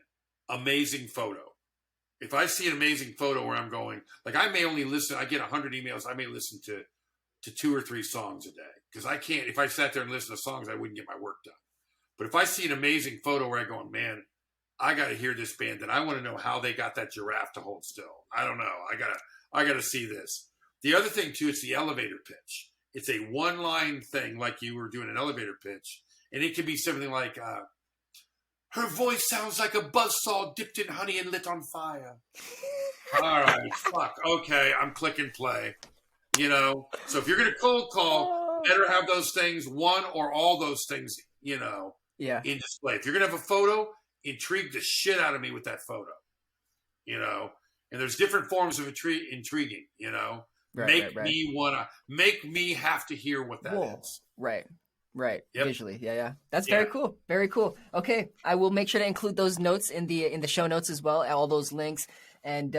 amazing photo. If I see an amazing photo where I'm going, like, I may only listen, I get 100 emails, I may listen to 2 or 3 songs a day. Because I can't, if I sat there and listened to songs, I wouldn't get my work done. But if I see an amazing photo where I go, man, I got to hear this band, and I want to know how they got that giraffe to hold still. I don't know. I gotta see this. The other thing too, it's the elevator pitch. It's a 1-line thing, like you were doing an elevator pitch. And it could be something like, her voice sounds like a buzzsaw dipped in honey and lit on fire. All right, fuck. Okay, I'm clicking play. So if you're going to cold call, better have those things, one or all those things, in display. If you're going to have a photo, intrigue the shit out of me with that photo, and there's different forms of intriguing, make me have to hear what that is. Right. Yep. Visually. Yeah. That's very cool. Very cool. Okay. I will make sure to include those notes in the show notes as well, all those links. And,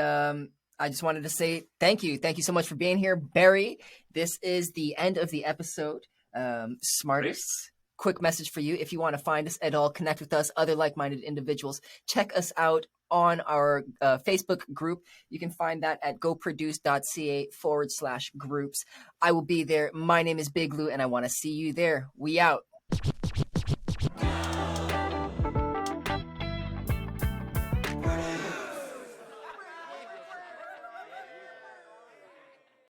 I just wanted to say thank you. Thank you so much for being here, Barry. This is the end of the episode. SmArtist, quick message for you. If you want to find us at all, connect with us, other like-minded individuals, check us out on our Facebook group. You can find that at goproduce.ca/groups. I will be there. My name is Big Lou, and I want to see you there. We out.